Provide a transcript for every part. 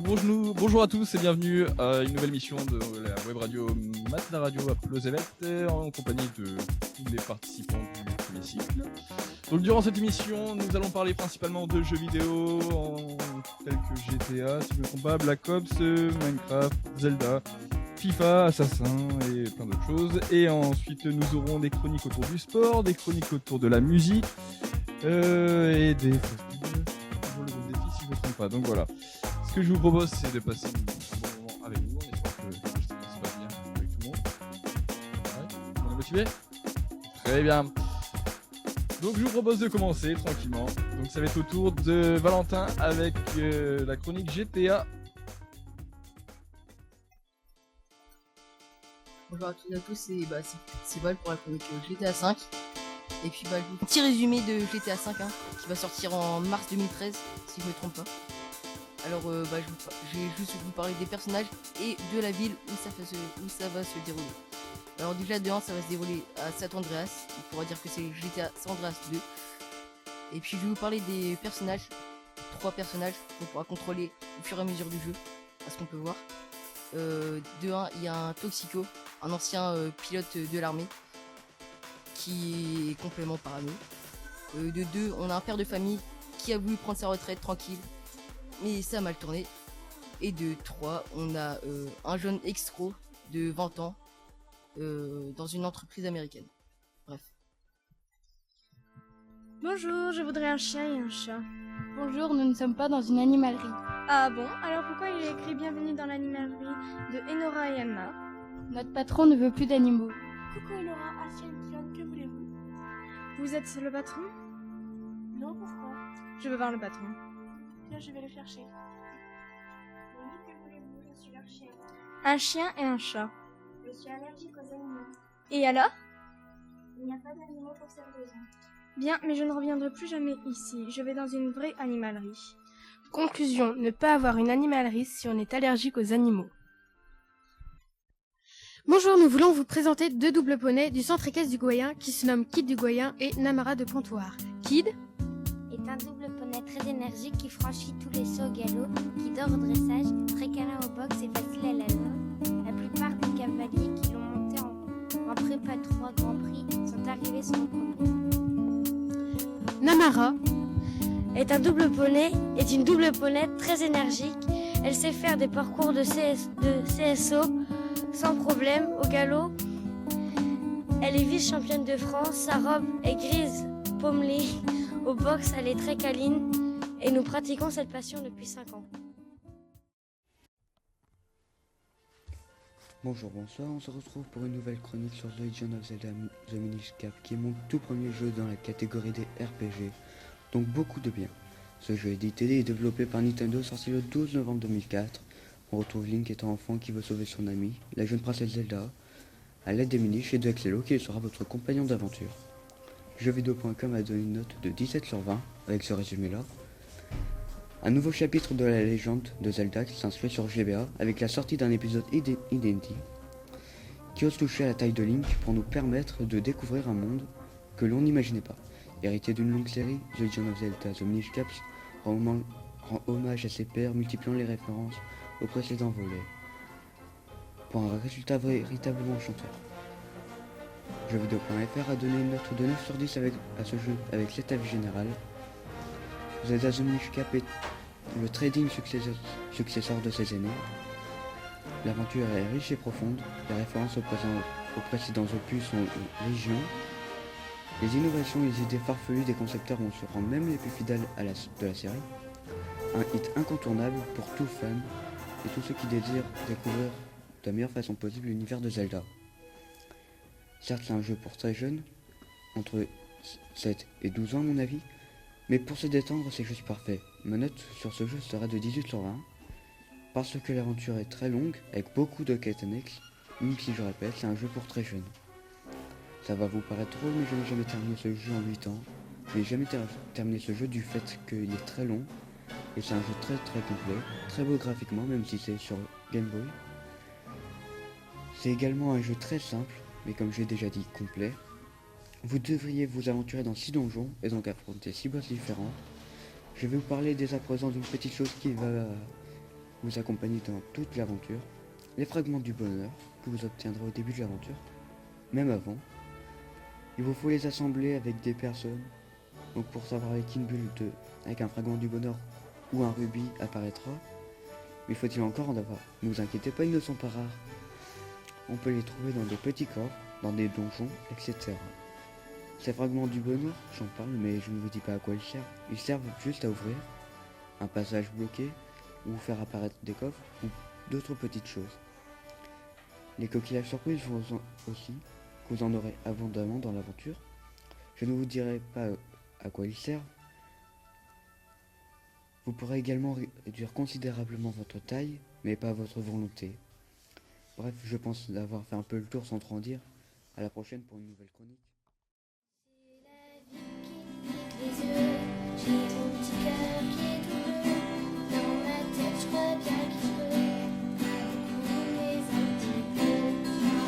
Donc bonjour à tous et bienvenue à une nouvelle mission de la web radio Matelas Radio à Pleuzevet en compagnie de tous les participants du premier cycle. Donc durant cette émission, nous allons parler principalement de jeux vidéo tels que GTA, si je ne me trompe pas, Black Ops, Minecraft, Zelda, FIFA, Assassin et plein d'autres choses. Et ensuite nous aurons des chroniques autour du sport, des chroniques autour de la musique et des défis si je ne me trompe pas. Donc voilà. Ce que je vous propose, c'est de passer un bon moment avec vous. On espère que ça se passe bien avec tout le monde. Ouais, tout le monde est motivé ? Très bien. Donc je vous propose de commencer tranquillement. Donc ça va être au tour de Valentin avec la chronique GTA. Bonjour à toutes et à tous, c'est Val pour la chronique GTA 5. Et puis un petit résumé de GTA 5 qui va sortir en mars 2013, si je ne me trompe pas. Alors je vais juste vous parler des personnages et de la ville où ça va se dérouler. Alors déjà de 1, ça va se dérouler à San Andreas, on pourra dire que c'est GTA San Andreas 2. Et puis je vais vous parler des personnages, 3 personnages qu'on pourra contrôler au fur et à mesure du jeu, à ce qu'on peut voir. De 1, il y a un Toxico, un ancien pilote de l'armée, qui est complètement parano. De 2, on a un père de famille qui a voulu prendre sa retraite tranquille, mais ça a mal tourné. Et de 3, on a un jeune escroc de 20 ans dans une entreprise américaine. Bref. Bonjour, je voudrais un chien et un chat. Bonjour, nous ne sommes pas dans une animalerie. Ah bon? Alors pourquoi il est écrit bienvenue dans l'animalerie de Enora et Emma? Notre patron ne veut plus d'animaux. Coucou Enora, Asian, que voulez-vous? Vous êtes le patron? Non, pourquoi? Je veux voir le patron. Bien, je vais le chercher. Oui, que voulez-vous? Je suis leur chien. Un chien et un chat. Je suis allergique aux animaux. Et alors? Il n'y a pas d'animaux pour cette raison. Bien, mais je ne reviendrai plus jamais ici. Je vais dans une vraie animalerie. Conclusion, ne pas avoir une animalerie si on est allergique aux animaux. Bonjour, nous voulons vous présenter 2 doubles poneys du centre équestre du Goyen qui se nomment Kid du Goyen et Namara de Pontoire. Kid est un double poney très énergique qui franchit tous les sauts au galop, qui dort au dressage, très câlin au box et facile à la main. La plupart des cavaliers qui l'ont monté en prépa 3 Grand Prix sont arrivés sur le premier. Namara est une double poney très énergique. Elle sait faire des parcours de CSO sans problème au galop. Elle est vice-championne de France. Sa robe est grise pommelée. Au box, elle est très câline. Et nous pratiquons cette passion depuis 5 ans. Bonjour, bonsoir, on se retrouve pour une nouvelle chronique sur The Legend of Zelda The Minish Cap, qui est mon tout premier jeu dans la catégorie des RPG, donc beaucoup de bien. Ce jeu édité et développé par Nintendo, sorti le 12 novembre 2004. On retrouve Link étant enfant qui veut sauver son ami, la jeune princesse Zelda, à l'aide des Minish et de Axelo qui sera votre compagnon d'aventure. Jeuxvideo.com a donné une note de 17 sur 20 avec ce résumé là. Un nouveau chapitre de la légende de Zelda qui s'inscrit sur GBA avec la sortie d'un épisode inédit qui ose toucher à la taille de Link pour nous permettre de découvrir un monde que l'on n'imaginait pas. Hérité d'une longue série, The Legend of Zelda The Minish Cap rend hommage à ses pairs, multipliant les références aux précédents volets pour un résultat véritablement enchanteur. Jeuxvideo.fr a donné une note de 9 sur 10 à ce jeu avec cet avis général. Zelda The Minish Cap est le trading successeur de ses aînés. L'aventure est riche et profonde, les références aux précédents opus sont légion. Les innovations et les idées farfelues des concepteurs vont se rendre même les plus fidèles de la série. Un hit incontournable pour tout fan et tous ceux qui désirent découvrir de la meilleure façon possible l'univers de Zelda. Certes, c'est un jeu pour très jeunes, entre 7 et 12 ans à mon avis, mais pour se détendre, c'est juste parfait. Ma note sur ce jeu sera de 18 sur 20, parce que l'aventure est très longue, avec beaucoup de quêtes annexes, même si je répète, c'est un jeu pour très jeunes. Ça va vous paraître drôle, mais je n'ai jamais terminé ce jeu en 8 ans. Je n'ai jamais terminé ce jeu du fait qu'il est très long, et c'est un jeu très complet, très beau graphiquement, même si c'est sur Game Boy. C'est également un jeu très simple, mais comme j'ai déjà dit, complet. Vous devriez vous aventurer dans 6 donjons et donc affronter 6 boss différents. Je vais vous parler dès à présent d'une petite chose qui va vous accompagner dans toute l'aventure. Les fragments du bonheur que vous obtiendrez au début de l'aventure, même avant. Il vous faut les assembler avec des personnes. Donc pour savoir avec une bulle avec un fragment du bonheur ou un rubis apparaîtra. Mais faut-il encore en avoir? Ne vous inquiétez pas, ils ne sont pas rares. On peut les trouver dans des petits coffres, dans des donjons, etc. Ces fragments du bonheur, j'en parle, mais je ne vous dis pas à quoi ils servent. Ils servent juste à ouvrir un passage bloqué ou faire apparaître des coffres ou d'autres petites choses. Les coquillages surprises vont aussi, que vous en aurez abondamment dans l'aventure. Je ne vous dirai pas à quoi ils servent. Vous pourrez également réduire considérablement votre taille, mais pas votre volonté. Bref, je pense d'avoir fait un peu le tour sans trop en dire. À la prochaine pour une nouvelle chronique. J'ai mon petit cœur qui est tout bleu. Dans ma tête, je crois bien qu'il pleut. Mais un petit peu.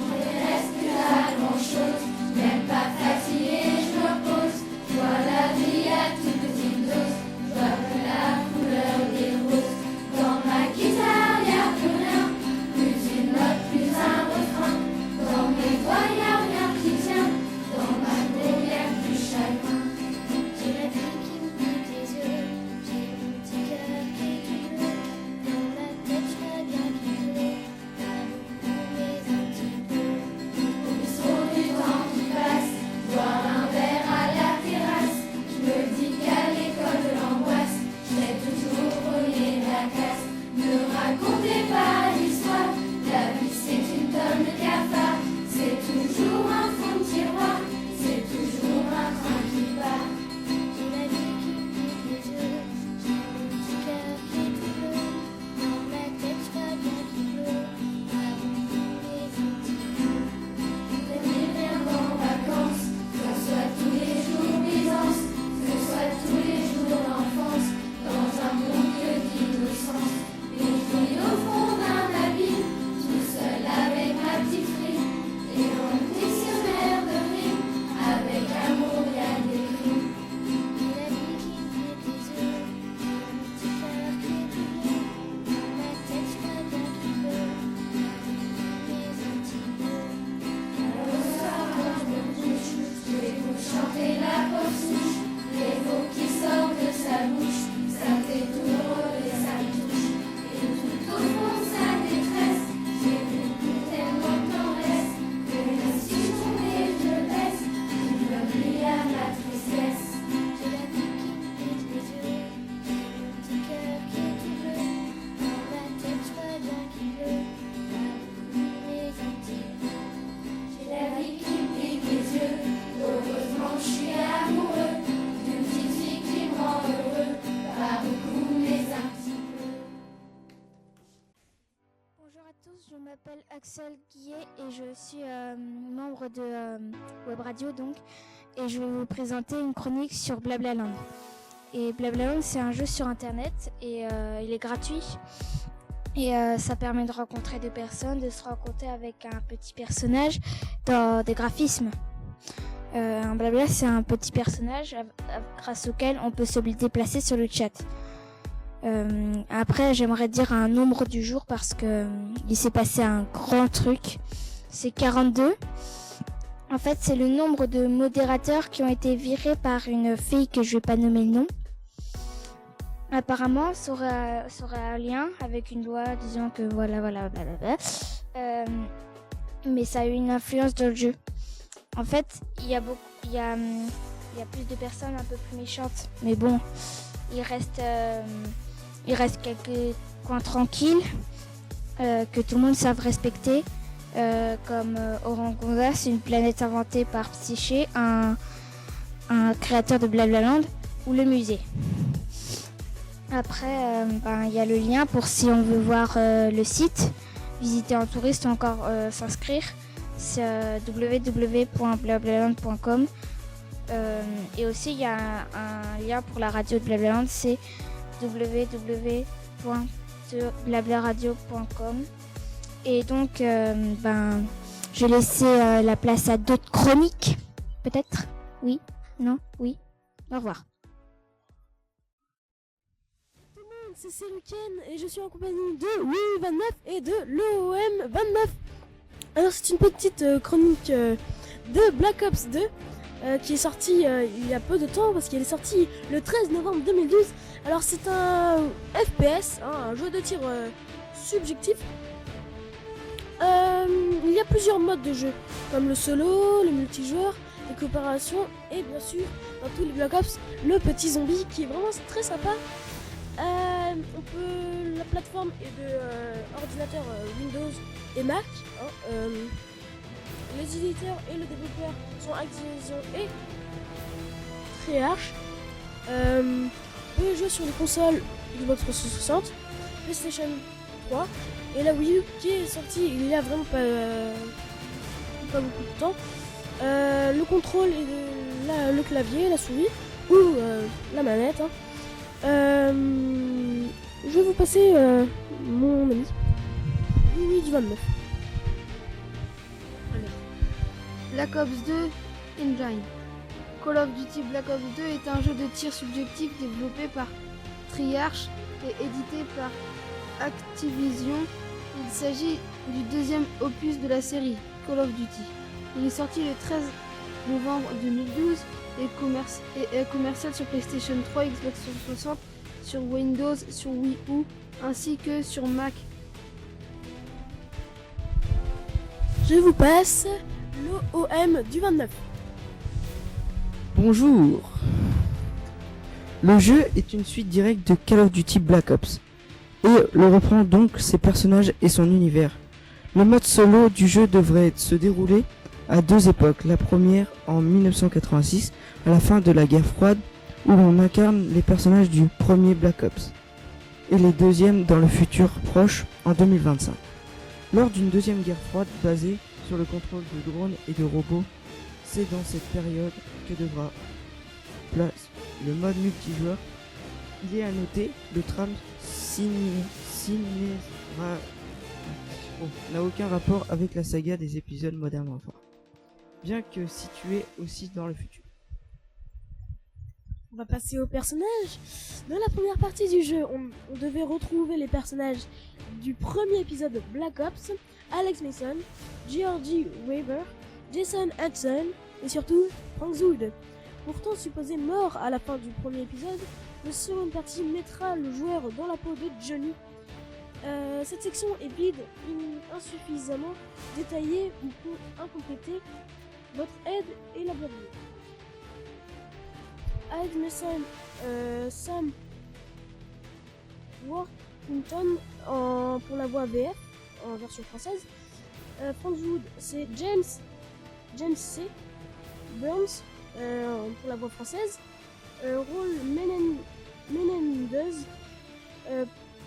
Il ne reste plus pas grand chose. Même pas fatigué, je me repose. Je vois la vie à toute petite dose. Je vois que la couleur des roses. Dans ma guitare, y a plus rien. Plus une note, plus un refrain. Dans mes doigts, y a rien qui tient. Dans ma peau, y a plus chagrin. J'ai la vie qui me pique les yeux. J'ai mon petit cœur qui est tout bleu. Dans ma tête, je vois bien qu'il pleut. Pas beaucoup, mais un petit peu. Au bistrot du temps qui passe, boire un verre à la terrasse. Je me dis qu'à l'école de l'angoisse, je vais toujours premier de la classe. Ne racontez pas l'histoire. La vie, c'est une tonne de cafards. C'est toujours un fond de tiroir. C'est toujours un train qui part. J'ai la vie qui me pique les yeux. J'ai mon petit cœur qui est tout bleu. Dans ma tête, je vois bien qu'il pleut. Pas beaucoup, mais un petit peu. J'aimerais bien en vacances. Que ce soit tous les jours Byzance. Que ce soit tous les jours l'enfance. Dans un monde que d'innocence. Une fille au fond d'un abîme. Tout seul avec ma petite frime. Et un dictionnaire de rimes. Avec amour bien décrit. J'ai la vie qui me pique les yeux. J'ai mon petit cœur qui est tout bleu. Dans ma tête, je vois bien qu'il pleut. Mais un petit peu. Alors le soir quand je me couche, je vais vous chanter la pauvre souche. Les mots qui sortent de sa bouche, ça me fait tout drôle et ça me touche. Et tout au fond de sa détresse, j'ai vu tellement de tendresse. Que même si je tombais, je le laisse. Je me plie à ma tristesse. J'ai la vie qui me pique les yeux. J'ai mon petit cœur qui est tout bleu. Dans ma tête, je vois bien qu'il pleut. Pas beaucoup, mais un petit peu. J'ai la vie qui me pique les yeux. Heureusement, je suis amoureux d'une petite fille qui me rend heureux. Pas beaucoup, mais un petit peu. Bonjour à tous, je m'appelle Axel Guillet et je suis membre de Web Radio donc, et je vais vous présenter une chronique sur Blablaland. Et Blablaland, c'est un jeu sur internet et il est gratuit et ça permet de rencontrer des personnes, de se rencontrer avec un petit personnage dans des graphismes. Un Blabla, c'est un petit personnage grâce auquel on peut se déplacer sur le chat. Après, j'aimerais dire un nombre du jour parce que il s'est passé un grand truc. C'est 42. En fait, c'est le nombre de modérateurs qui ont été virés par une fille que je vais pas nommer le nom. Apparemment, ça aurait un lien avec une loi disant que voilà, blablabla. Mais ça a eu une influence dans le jeu. En fait, il y a plus de personnes un peu plus méchantes. Mais bon, il reste quelques coins tranquilles que tout le monde savent respecter. Comme Orangonda, c'est une planète inventée par Psyché, un créateur de Blablaland, ou le musée. Après, y a le lien pour si on veut voir le site, visiter en touriste ou encore s'inscrire. C'est www.blablaland.com. Et aussi, il y a un lien pour la radio de Blablaland, c'est www.blablaradio.com. Et donc, je vais laisser la place à d'autres chroniques. Peut-être? Oui? Non? Oui? Au revoir. C'est Seruken et je suis en compagnie de Louis29 et de l'OM29. Alors c'est une petite chronique de Black Ops 2 qui est sortie il y a peu de temps parce qu'elle est sortie le 13 novembre 2012. Alors c'est un FPS, un jeu de tir subjectif. Il y a plusieurs modes de jeu comme le solo, le multijoueur, les coopérations et bien sûr dans tous les Black Ops le petit zombie qui est vraiment très sympa. La plateforme est de ordinateur Windows et Mac. Les éditeurs et le développeur sont Activision et Treyarch. Vous pouvez jouer sur les consoles Xbox 360, PlayStation 3 et la Wii U qui est sortie il y a vraiment pas beaucoup de temps. Le contrôle et le clavier, la souris ou la manette. Je vais vous passer mon ami Louis du 29. Black Ops 2 Engine. Call of Duty Black Ops 2 est un jeu de tir subjectif développé par Treyarch et édité par Activision. Il s'agit du deuxième opus de la série Call of Duty. Il est sorti le 13 novembre 2012 et est commercial sur PlayStation 3, Xbox 360, sur Windows, sur Wii U, ainsi que sur Mac. Je vous passe l'OM du 29. Bonjour. Le jeu est une suite directe de Call of Duty Black Ops et le reprend donc ses personnages et son univers. Le mode solo du jeu devrait se dérouler à deux époques. La première en 1986, à la fin de la guerre froide, où l'on incarne les personnages du premier Black Ops, et les deuxièmes dans le futur proche en 2025. Lors d'une deuxième guerre froide basée sur le contrôle de drones et de robots, c'est dans cette période que devra place le mode multijoueur. Il est à noter, le tram n'a aucun rapport avec la saga des épisodes Modern Warfare, bien que situé aussi dans le futur. On va passer aux personnages. Dans la première partie du jeu, on devait retrouver les personnages du premier épisode de Black Ops, Alex Mason, Georgie Weaver, Jason Hudson et surtout Frank Zood. Pourtant supposé mort à la fin du premier épisode, la seconde partie mettra le joueur dans la peau de Johnny. Cette section est vide, insuffisamment détaillée ou incomplétée. Votre aide est la bienvenue. Alex Mason, Sam Worthington pour la voix VF en version française. Frank Wood, c'est James C. Burns pour la voix française. Raul Menendez,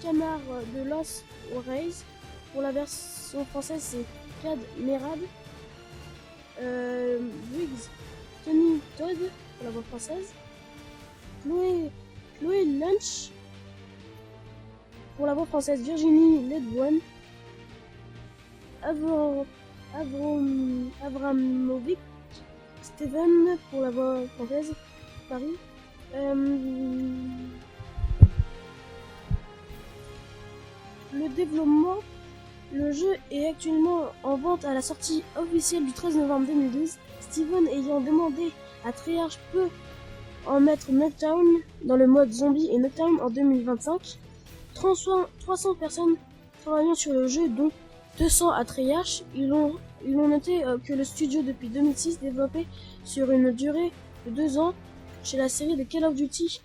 Camar de Los Reyes pour la version française, c'est Cad Merad. Briggs, Tony Todd pour la voix française. Chloé Lunch pour la voix française, Virginie Ledbourne. Avramovic, Steven pour la voix française, Paris. Le développement, le jeu est actuellement en vente à la sortie officielle du 13 novembre 2012. Steven ayant demandé à Treyarch peut en mettre Nuketown dans le mode zombie et Nuketown en 2025. 300 personnes travaillant sur le jeu, dont 200 à Treyarch. Ils ont noté que le studio depuis 2006 développait sur une durée de 2 ans chez la série de Call of Duty.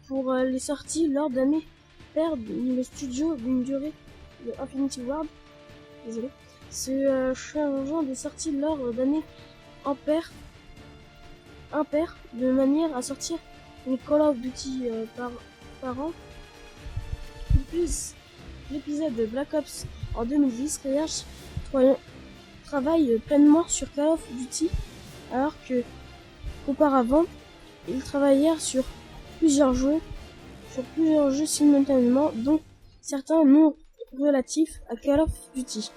Pour les sorties lors d'années perd le studio d'une durée de Infinity Ward. Désolé. Se changeant des sorties lors d'années impaires de manière à sortir une Call of Duty par an. Plus l'épisode de Black Ops en 2010, Treyarch travaille pleinement sur Call of Duty alors que auparavant ils travaillèrent sur plusieurs jeux simultanément, dont certains non relatifs à Call of Duty.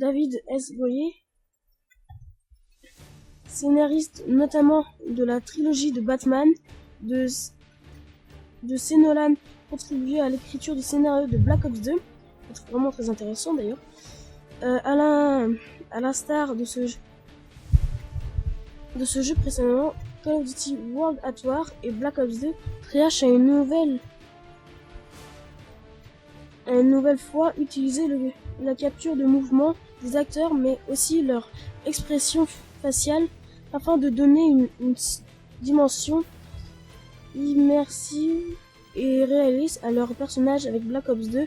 David S. Goyer, scénariste notamment de la trilogie de Batman, de C. Nolan, contribué à l'écriture du scénario de Black Ops 2, c'est vraiment très intéressant d'ailleurs. À l'instar de ce jeu précédemment, Call of Duty World at War et Black Ops 2 Triage a une nouvelle fois utilisé la capture de mouvement des acteurs, mais aussi leur expression faciale, afin de donner une dimension immersive et réaliste à leurs personnages. Avec Black Ops 2.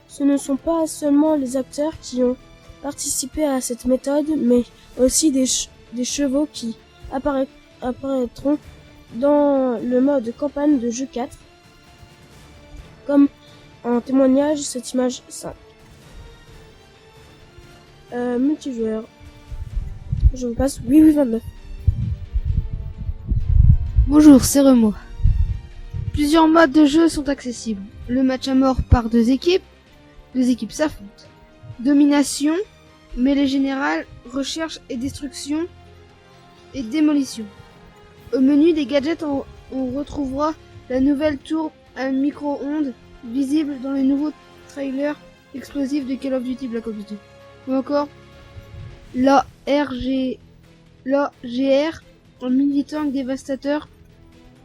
Ce ne sont pas seulement les acteurs qui ont participé à cette méthode, mais aussi des chevaux qui apparaîtront dans le mode campagne de jeu 4, comme en témoignage cette image 5. Multijoueur. Je vous passe 8829. Bonjour, c'est Remo. Plusieurs modes de jeu sont accessibles. Le match à mort par deux équipes s'affrontent. Domination, mêlée générale, recherche et destruction et démolition. Au menu des gadgets, on retrouvera la nouvelle tour à micro-ondes visible dans le nouveau trailer explosif de Call of Duty Black Ops 2. Ou encore l'AGR, un mini-tank dévastateur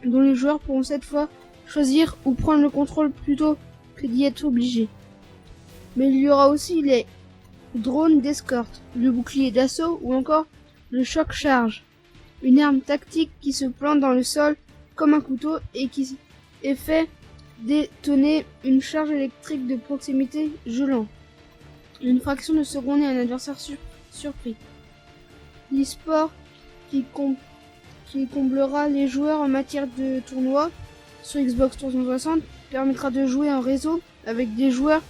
dont les joueurs pourront cette fois choisir ou prendre le contrôle plutôt que d'y être obligés. Mais il y aura aussi les drones d'escorte, le bouclier d'assaut ou encore le choc-charge, une arme tactique qui se plante dans le sol comme un couteau et qui fait détonner une charge électrique de proximité gelant. Une fraction de seconde et un adversaire surpris. L'e-sport qui comblera les joueurs en matière de tournoi sur Xbox 360 permettra de jouer en réseau avec des joueurs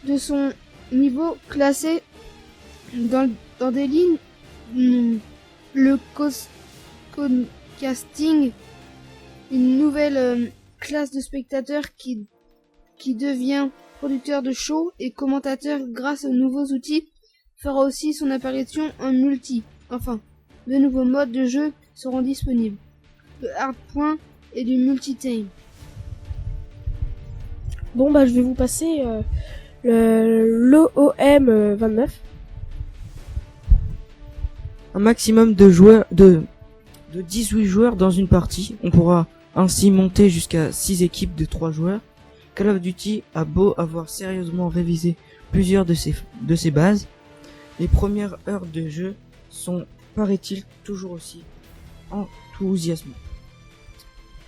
de son niveau classés dans des lignes. Le casting, une nouvelle classe de spectateurs qui devient producteur de show et commentateur grâce aux nouveaux outils, fera aussi son apparition en multi. Enfin, de nouveaux modes de jeu seront disponibles. Le hardpoint et du multi-time. Bon bah je vais vous passer l'OM 29. Un maximum de 18 joueurs dans une partie. On pourra ainsi monter jusqu'à 6 équipes de 3 joueurs. Call of Duty a beau avoir sérieusement révisé plusieurs de ses bases, les premières heures de jeu sont, paraît-il, toujours aussi enthousiasmantes.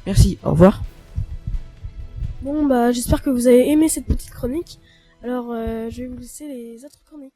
Merci, au revoir. Bon bah j'espère que vous avez aimé cette petite chronique. Alors je vais vous laisser les autres chroniques.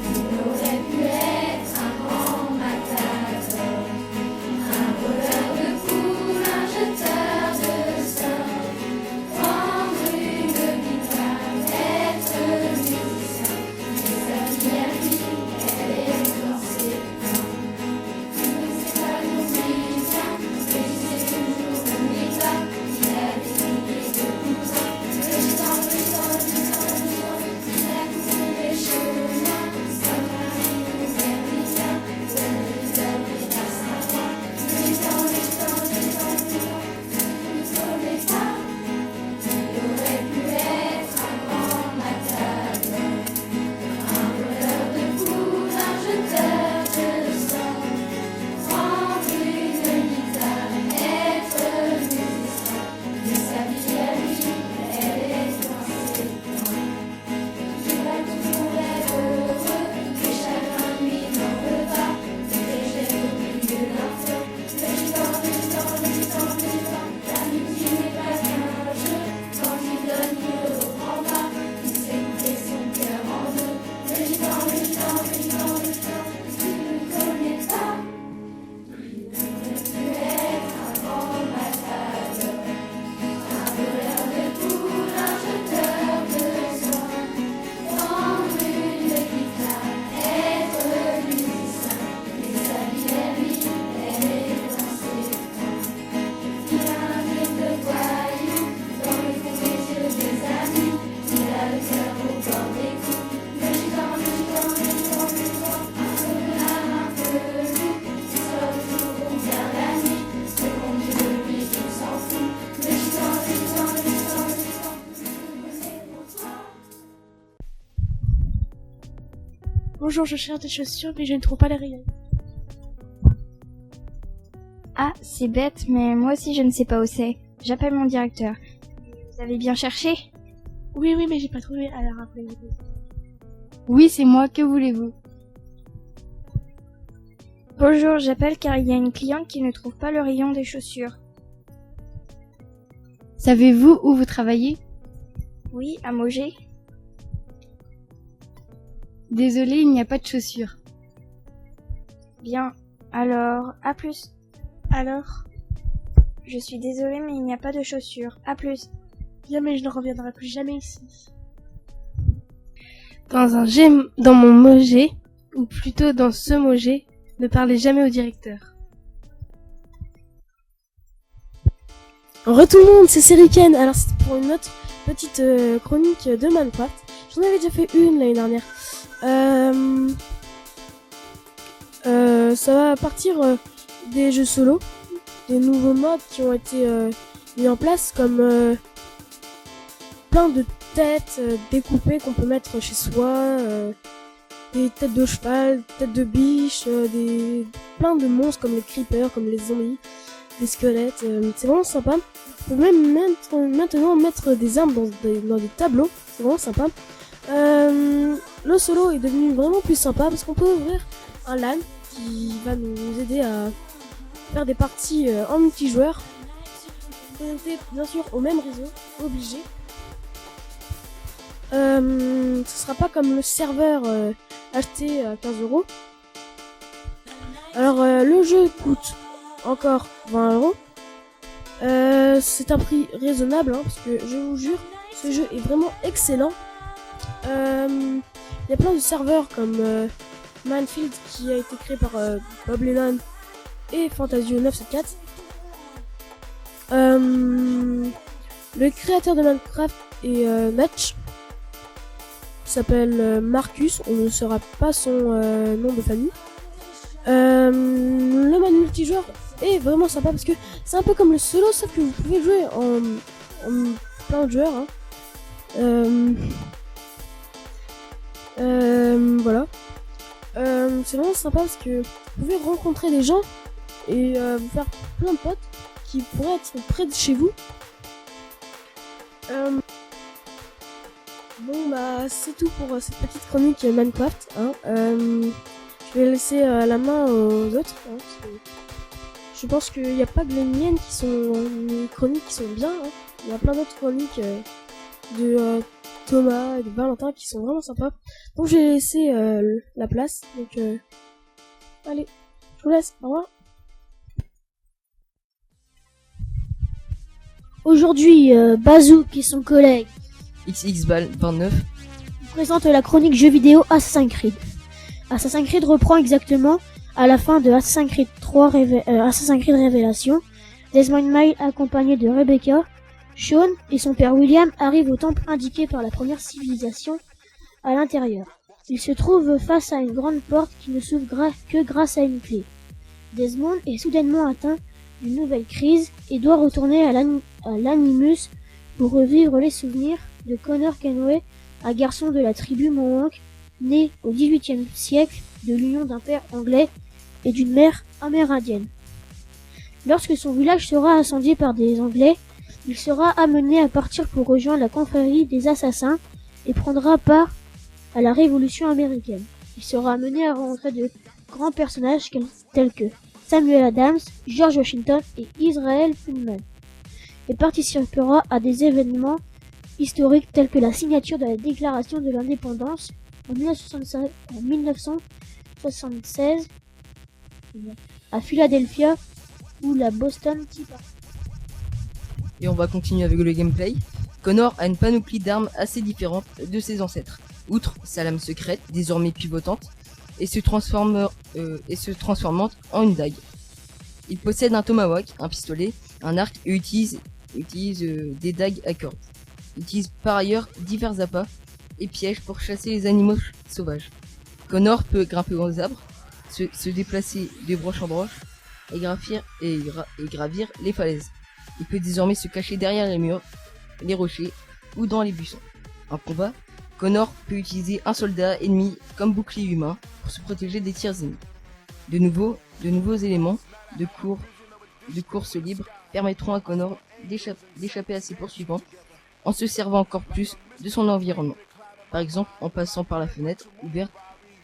Il aurait pu être un grand Bonjour, je cherche des chaussures, mais je ne trouve pas les rayons. Ah, c'est bête, mais moi aussi je ne sais pas où c'est. J'appelle mon directeur. Vous avez bien cherché? Oui, mais j'ai pas trouvé. Alors après. Oui, c'est moi, que voulez-vous? Bonjour, j'appelle car il y a une cliente qui ne trouve pas le rayon des chaussures. Savez-vous où vous travaillez? Oui, à Mogé. Désolé, il n'y a pas de chaussures. Bien, alors, à plus. Alors? Je suis désolée, mais il n'y a pas de chaussures. À plus. Bien, mais je ne reviendrai plus jamais ici. Dans mon Mogé, ou plutôt dans ce Mogé, ne parlez jamais au directeur. Tout le monde, c'est Seriken. Alors c'était pour une autre petite chronique de Minecraft. J'en avais déjà fait une l'année dernière. Ça va partir des jeux solo, des nouveaux modes qui ont été mis en place, comme plein de têtes découpées qu'on peut mettre chez soi, des têtes de cheval, têtes de biche, plein de monstres comme les creepers, comme les zombies, des squelettes. C'est vraiment sympa. On peut même maintenant mettre des armes dans des tableaux. C'est vraiment sympa. Le solo est devenu vraiment plus sympa parce qu'on peut ouvrir un LAN qui va nous aider à faire des parties en multijoueur. Connecté bien sûr au même réseau, obligé. Ce sera pas comme le serveur acheté à 15€. Alors le jeu coûte encore 20€. C'est un prix raisonnable parce que je vous jure, ce jeu est vraiment excellent. Il y a plein de serveurs comme Minefield qui a été créé par Bob Lennon et Fantasio 974. Le créateur de Minecraft est Natch. Il s'appelle Marcus, on ne saura pas son nom de famille. Le mode multijoueur est vraiment sympa parce que c'est un peu comme le solo, sauf que vous pouvez jouer en plein de joueurs. Voilà. C'est vraiment sympa parce que vous pouvez rencontrer des gens et vous faire plein de potes qui pourraient être près de chez vous. Bon bah c'est tout pour cette petite chronique Minecraft. Je vais laisser la main aux autres. Je pense qu'il n'y a pas que les miennes qui sont les chroniques qui sont bien. Il y a plein d'autres chroniques de Thomas et de Valentin qui sont vraiment sympas. Donc j'ai laissé la place. Donc allez, je vous laisse. Au revoir. Aujourd'hui, Bazook et son collègue XXBal29 présentent la chronique jeux vidéo Assassin's Creed. Assassin's Creed reprend exactement à la fin de Assassin's Creed 3 Assassin's Creed Révélation. Desmond Miles, accompagné de Rebecca, Sean et son père William arrivent au temple indiqué par la première civilisation à l'intérieur. Ils se trouvent face à une grande porte qui ne s'ouvre que grâce à une clé. Desmond est soudainement atteint d'une nouvelle crise et doit retourner à l'Animus pour revivre les souvenirs de Connor Kenway, un garçon de la tribu Mohawk, né au XVIIIe siècle de l'union d'un père anglais et d'une mère amérindienne. Lorsque son village sera incendié par des Anglais, il sera amené à partir pour rejoindre la confrérie des assassins et prendra part à la Révolution américaine. Il sera amené à rencontrer de grands personnages tels que Samuel Adams, George Washington et Israel Pullman, et participera à des événements historiques tels que la signature de la Déclaration de l'Indépendance en 1976 à Philadelphia ou la Boston Tea Party. Et on va continuer avec le gameplay. Connor a une panoplie d'armes assez différentes de ses ancêtres. Outre sa lame secrète, désormais pivotante, et se transformant en une dague. Il possède un tomahawk, un pistolet, un arc et utilise des dagues à cordes. Il utilise par ailleurs divers appâts et pièges pour chasser les animaux sauvages. Connor peut grimper aux arbres, se déplacer de branche en branche et gravir les falaises. Il peut désormais se cacher derrière les murs, les rochers ou dans les buissons. En combat, Connor peut utiliser un soldat ennemi comme bouclier humain pour se protéger des tirs ennemis. De nouveaux éléments de course libre permettront à Connor d'échapper à ses poursuivants en se servant encore plus de son environnement. Par exemple, en passant par la fenêtre ouverte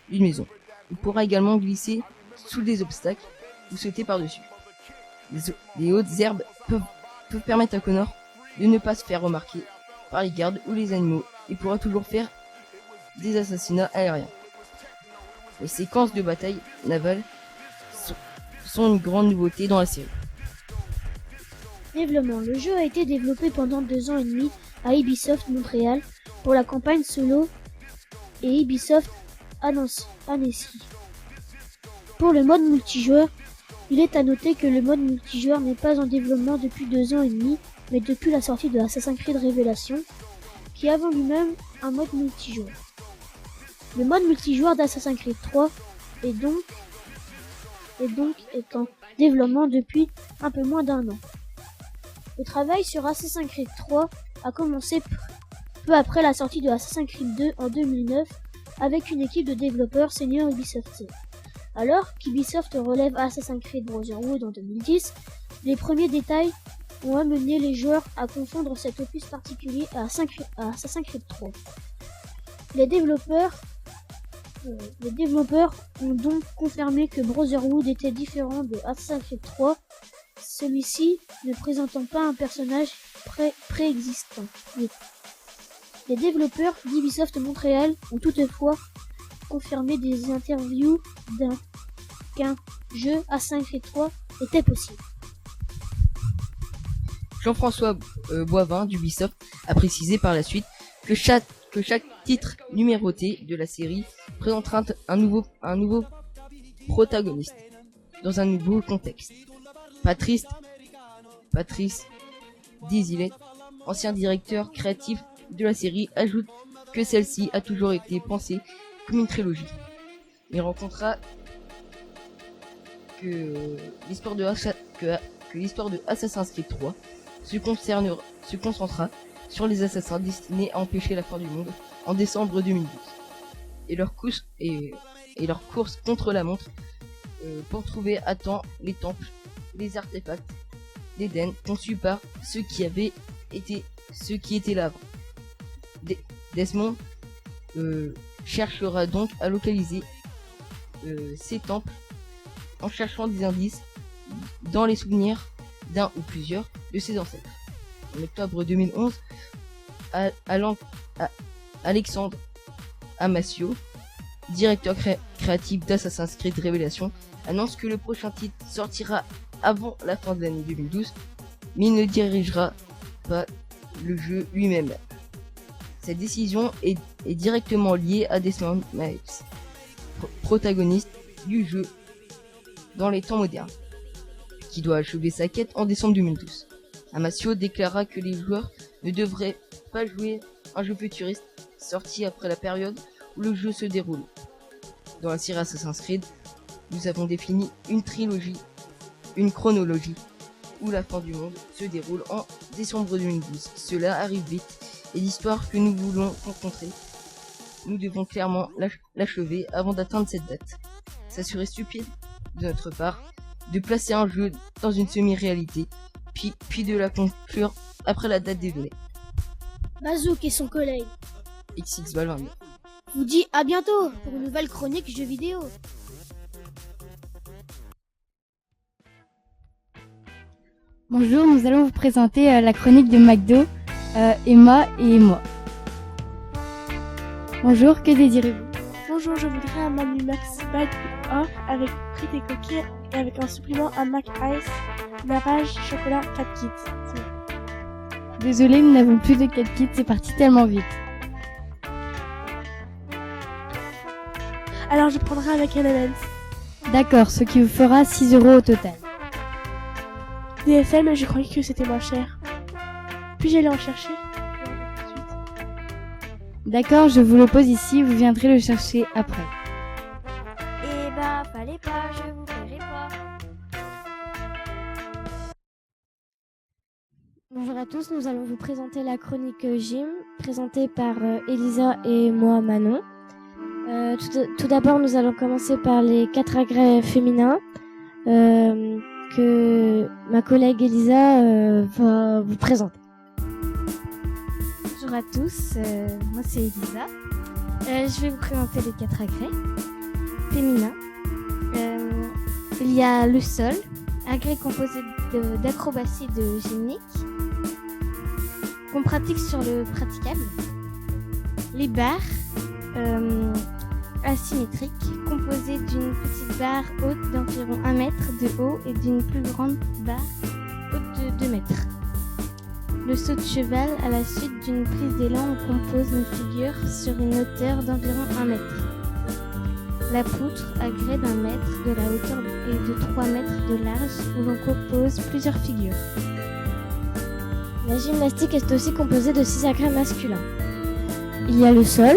d'une maison. Il pourra également glisser sous des obstacles ou sauter par-dessus. Les hautes herbes peuvent permettre à Connor de ne pas se faire remarquer par les gardes ou les animaux et pourra toujours faire des assassinats aériens. Les séquences de bataille navale sont une grande nouveauté dans la série. Développement. Le jeu a été développé pendant 2 ans et demi à Ubisoft Montréal pour la campagne solo et Ubisoft Annecy. Pour le mode multijoueur, il est à noter que le mode multijoueur n'est pas en développement depuis 2 ans et demi, mais depuis la sortie de Assassin's Creed Révélation, qui avait lui-même un mode multijoueur. Le mode multijoueur d'Assassin's Creed 3 est donc en développement depuis un peu moins d'1 an. Le travail sur Assassin's Creed 3 a commencé peu après la sortie de Assassin's Creed 2 en 2009 avec une équipe de développeurs seniors Ubisoft. Alors qu'Ubisoft relève Assassin's Creed Brotherhood en 2010, les premiers détails ont amené les joueurs à confondre cet opus particulier à Assassin's Creed 3. Les développeurs ont donc confirmé que Brotherhood était différent de Assassin's Creed 3, celui-ci ne présentant pas un personnage préexistant. Les développeurs d'Ubisoft Montréal ont toutefois confirmé des interviews qu'un jeu Assassin's Creed 3 était possible. Jean-François Boivin d'Ubisoft a précisé par la suite que chaque titre numéroté de la série présentera un nouveau protagoniste dans un nouveau contexte. Patrice Desilets, ancien directeur créatif de la série, ajoute que celle-ci a toujours été pensée comme une trilogie. Il rencontra que l'histoire de Assassin's Creed 3 se concentrera sur les assassins destinés à empêcher la fin du monde en décembre 2012 et leur course contre la montre pour trouver à temps les temples, les artefacts d'Éden conçus par ceux qui étaient là avant. Desmond cherchera donc à localiser ces temples en cherchant des indices dans les souvenirs d'un ou plusieurs de ses ancêtres. En octobre 2011, Alexandre Amasio, directeur créatif d'Assassin's Creed Révélation, annonce que le prochain titre sortira avant la fin de l'année 2012, mais il ne dirigera pas le jeu lui-même. Cette décision est directement liée à Desmond Miles, protagoniste du jeu dans les temps modernes, qui doit achever sa quête en décembre 2012. Amasio déclara que les joueurs ne devraient pas jouer un jeu futuriste sorti après la période où le jeu se déroule. Dans la série Assassin's Creed, nous avons défini une chronologie où la fin du monde se déroule en décembre 2012. Cela arrive vite et l'histoire que nous voulons rencontrer, nous devons clairement l'achever avant d'atteindre cette date. Ça serait stupide de notre part de placer un jeu dans une semi-réalité puis de la conclure après la date dédonnée. Bazook et son collègue XX22 vous dit à bientôt pour une nouvelle chronique jeux vidéo. Bonjour, nous allons vous présenter la chronique de McDo, Emma et moi. Bonjour, que désirez-vous? Bonjour, je voudrais un Manu Max Bag 1 avec frites et coquilles et avec un supplément un Mac Ice, narage, chocolat, 4 kits. Désolé, nous n'avons plus de 4 kits, c'est parti tellement vite. Alors je prendrai avec M&M's. D'accord, ce qui vous fera 6 € au total. DFM, je croyais que c'était moins cher. Puis j'allais en chercher. D'accord, je vous le pose ici, vous viendrez le chercher après. Eh bah, fallait pas, je vous verrai pas. Bonjour à tous, nous allons vous présenter la chronique Gym, présentée par Elisa et moi Manon. Tout d'abord, nous allons commencer par les 4 agrès féminins que ma collègue Elisa va vous présenter. Bonjour à tous, moi c'est Elisa. Je vais vous présenter les 4 agrès féminins. Il y a le sol, agrès composé d'acrobatie de gymnique, qu'on pratique sur le praticable. Les barres asymétriques, composées d'une petite barre haute d'environ 1 mètre de haut et d'une plus grande barre haute de 2 mètres. Le saut de cheval à la suite d'une prise d'élan où on compose une figure sur une hauteur d'environ 1 mètre. La poutre à grès d'1 mètre de la hauteur et de 3 mètres de large où l'on compose plusieurs figures. La gymnastique est aussi composée de 6 agrès masculins. Il y a le sol,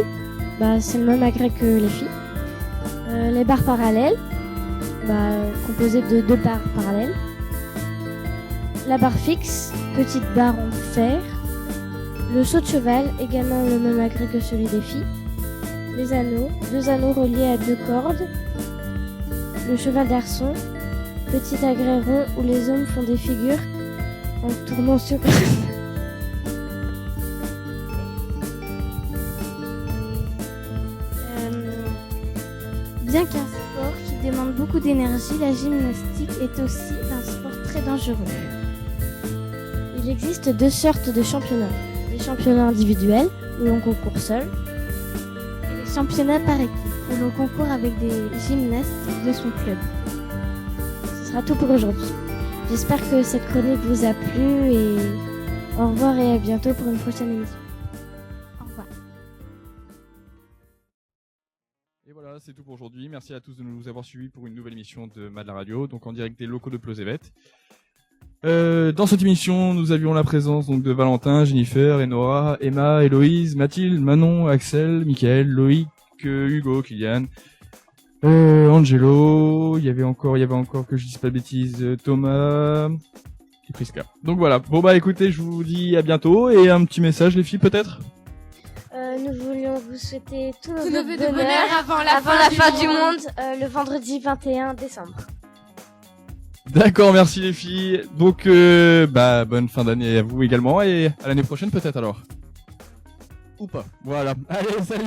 c'est le même agrès que les filles. Les barres parallèles, composées de 2 barres parallèles. La barre fixe, petite barre en fer. Le saut de cheval, également le même agrès que celui des filles. Les anneaux, 2 anneaux reliés à 2 cordes. Le cheval d'arçon, petit agrès rond où les hommes font des figures en tournant sur... Bien qu'un sport qui demande beaucoup d'énergie, la gymnastique est aussi un sport très dangereux. Il existe 2 sortes de championnats. Les championnats individuels, où l'on concourt seul, Et les championnats par équipe, où l'on concourt avec des gymnastes de son club. Ce sera tout pour aujourd'hui. J'espère que cette chronique vous a plu et au revoir et à bientôt pour une prochaine émission. Au revoir. Et voilà, c'est tout pour aujourd'hui. Merci à tous de nous avoir suivis pour une nouvelle émission de Mad la Radio, donc en direct des locaux de Pleuzevet. Dans cette émission, nous avions la présence donc de Valentin, Jennifer, Enora, Emma, Héloïse, Mathilde, Manon, Axel, Mickaël, Loïc, Hugo, Kylian, Angelo, il y avait encore que je dise pas de bêtises, Thomas et Priska. Donc voilà. Bon écoutez, je vous dis à bientôt et un petit message les filles peut-être. Nous voulions vous souhaiter tout Tous nos nos vœux vœux de bonheur avant la fin du monde. Le vendredi 21 décembre. D'accord, merci les filles. Donc bonne fin d'année à vous également et à l'année prochaine peut-être alors. Ou pas. Voilà. Allez, salut.